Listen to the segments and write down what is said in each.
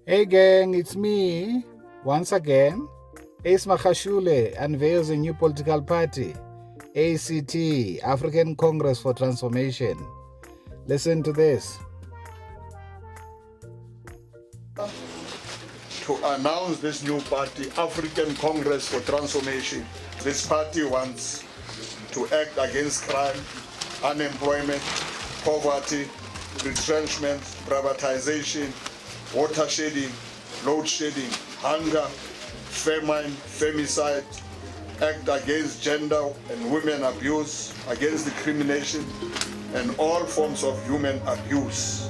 Hey gang, it's me. Once again, Ace Magashule unveils a new political party, ACT, African Congress for Transformation. Listen to this. To announce this new party, African Congress for Transformation. This party wants to act against crime, unemployment, poverty, retrenchment, privatization, water shedding, load shedding, hunger, famine, femicide, act against gender and women abuse, against discrimination, and all forms of human abuse.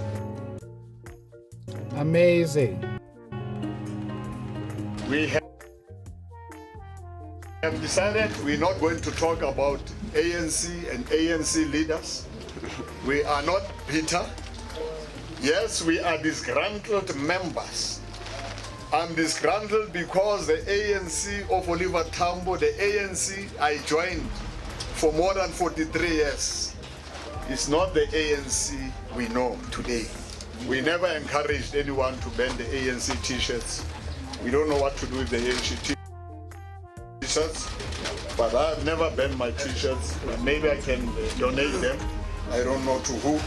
Amazing. We have decided we're not going to talk about ANC and ANC leaders. We are not bitter. Yes, we are disgruntled members. I'm disgruntled because the ANC of Oliver Tambo, the ANC I joined for more than 43 years, is not the ANC we know today. We never encouraged anyone to bend the ANC t-shirts. We don't know what to do with the ANC t-shirts, but I've never bent my t-shirts. Maybe I can donate them. I don't know to who.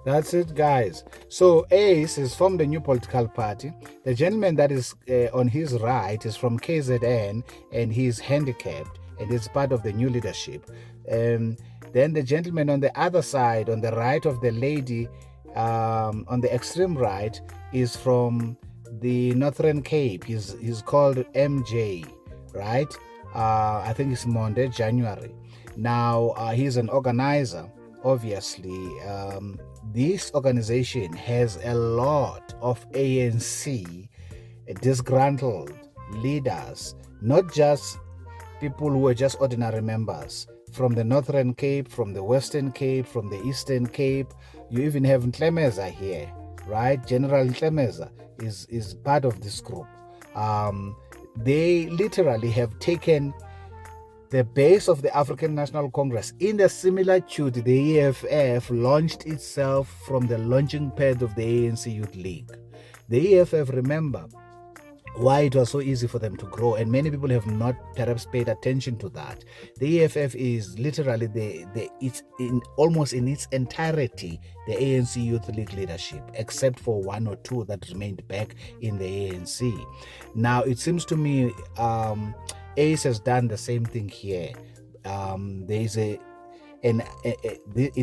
That's it, guys. So ACE is from the new political party. The gentleman that is on his right is from KZN, and he's handicapped and is part of the new leadership. Then the gentleman on the other side, on the right of the lady, on the extreme right, is from the Northern Cape. He's called MJ, right? I think it's Monday, January. Now, he's an organizer, obviously. This organization has a lot of ANC disgruntled leaders, not just people who are just ordinary members. From the Northern Cape, from the Western Cape, from the Eastern Cape. You even have Ntlemeza here, right? General Ntlemeza is part of this group. They literally have taken the base of the African National Congress. In the similitude, the EFF launched itself from the launching pad of the ANC Youth League. The EFF, remember, why it was so easy for them to grow, and many people have not perhaps paid attention to that. The EFF is literally it's almost in its entirety the ANC Youth League leadership, except for one or two that remained back in the ANC. Now it seems to me ACE has done the same thing here. There is in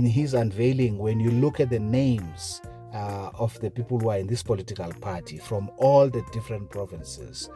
his unveiling, when you look at the names of the people who are in this political party from all the different provinces,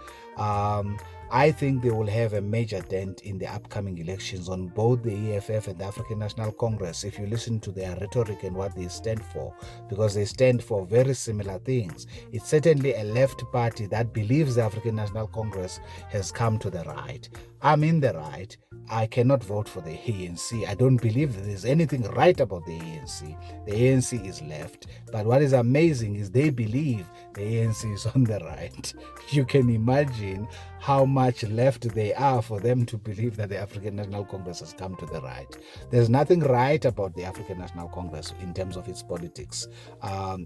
I think they will have a major dent in the upcoming elections on both the EFF and the African National Congress, if you listen to their rhetoric and what they stand for, because they stand for very similar things. It's certainly a left party that believes the African National Congress has come to the right. I'm in the right. I cannot vote for the ANC. I don't believe that there's anything right about the ANC. The ANC is left. But what is amazing is they believe the ANC is on the right. You can imagine how much left they are for them to believe that the African National Congress has come to the right. There's nothing right about the African National Congress in terms of its politics. I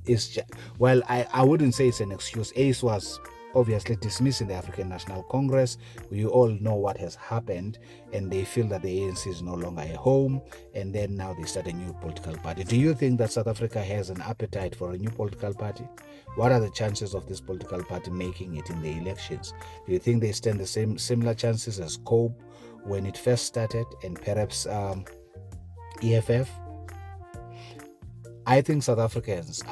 wouldn't say it's an excuse. ACE was obviously dismissing the African National Congress. You all know what has happened, and they feel that the ANC is no longer a home, and then now they start a new political party. Do you think that South Africa has an appetite for a new political party? What are the chances of this political party making it in the elections? Do you think they stand the similar chances as COPE when it first started, and perhaps EFF? I think South Africans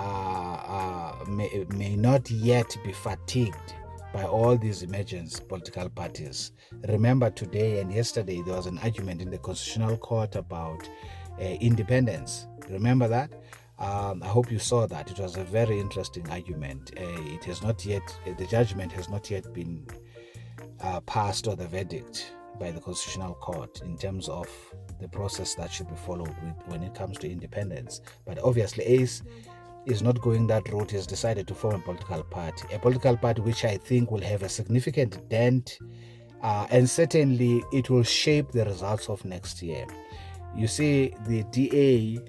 may not yet be fatigued by all these emergent political parties. Remember, today and yesterday there was an argument in the Constitutional Court about independence. Remember that? I hope you saw that. It was a very interesting argument. It has not yet, the judgment has not yet been passed, or the verdict by the Constitutional Court, in terms of the process that should be followed when it comes to independence. But obviously ACE is not going that route. He has decided to form a political party which I think will have a significant dent, and certainly it will shape the results of next year. You see, the DA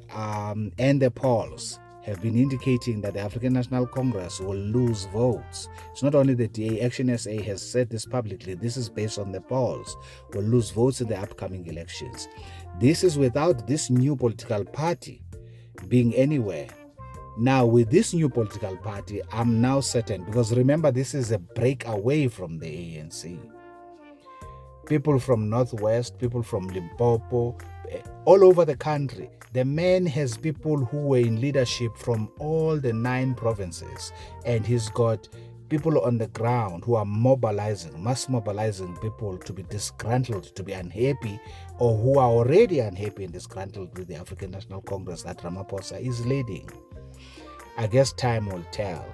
and the polls have been indicating that the African National Congress will lose votes. It's not only the DA, Action SA has said this publicly. This is based on the polls. Will lose votes in the upcoming elections. This is without this new political party being anywhere. Now, with this new political party, I'm now certain, because remember, this is a break away from the ANC. People from Northwest, people from Limpopo, all over the country. The man has people who were in leadership from all the 9 provinces, and he's got people on the ground who are mass mobilizing people to be disgruntled, to be unhappy, or who are already unhappy and disgruntled with the African National Congress that Ramaphosa is leading. I guess time will tell,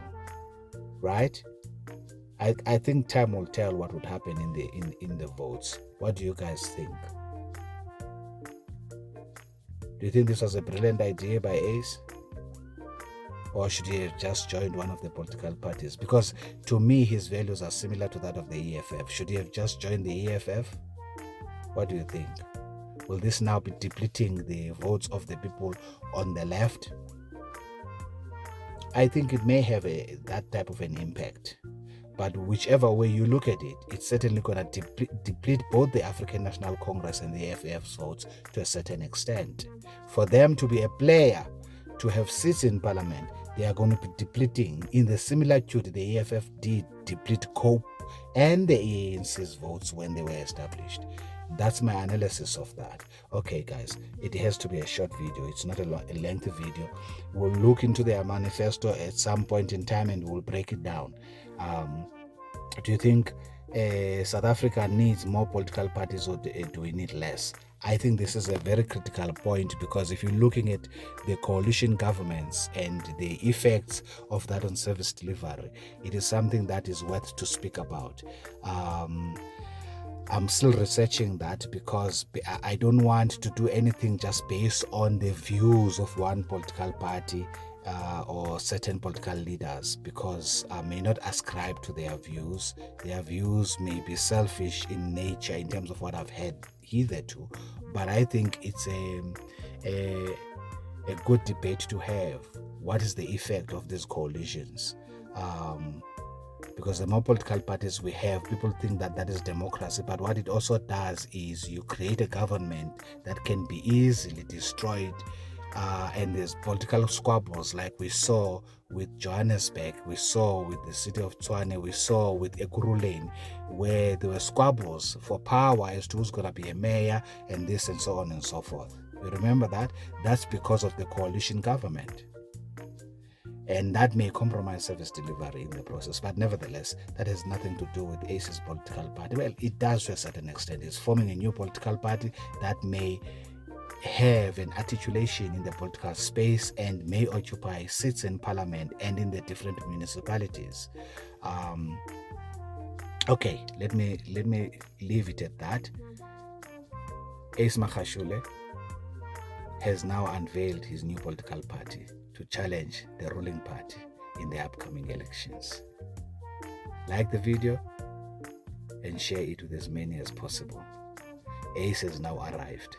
right? I think time will tell what would happen in the votes. What do you guys think? Do you think this was a brilliant idea by Ace? Or should he have just joined one of the political parties? Because to me, his values are similar to that of the EFF. Should he have just joined the EFF? What do you think? Will this now be depleting the votes of the people on the left? I think it may have that type of an impact. But whichever way you look at it, it's certainly going to deplete both the African National Congress and the EFF's votes to a certain extent. For them to be a player, to have seats in parliament, they are going to be depleting in the similar to the EFF did deplete COPE and the ANC's votes when they were established. That's my analysis of that. Okay, guys, it has to be a short video. It's not a lengthy video. We'll look into their manifesto at some point in time and we'll break it down. Do you think South Africa needs more political parties, or do we need less? I think this is a very critical point, because if you're looking at the coalition governments and the effects of that on service delivery, it is something that is worth to speak about. I'm still researching that, because I don't want to do anything just based on the views of one political party or certain political leaders, because I may not ascribe to their views. Their views may be selfish in nature in terms of what I've heard hitherto, but I think it's a good debate to have. What is the effect of these coalitions? Because the more political parties we have, people think that that is democracy, but what it also does is you create a government that can be easily destroyed, and there's political squabbles like we saw with Johannesburg, we saw with the city of Tshwane, we saw with Ekurhuleni, where there were squabbles for power as to who's going to be a mayor and this and so on and so forth. You remember that? That's because of the coalition government. And that may compromise service delivery in the process. But nevertheless, that has nothing to do with ACE's political party. Well, it does to a certain extent. It's forming a new political party that may have an articulation in the political space and may occupy seats in parliament and in the different municipalities. Okay, let me leave it at that. Ace Magashule has now unveiled his new political party to challenge the ruling party in the upcoming elections. Like the video and share it with as many as possible. Ace has now arrived.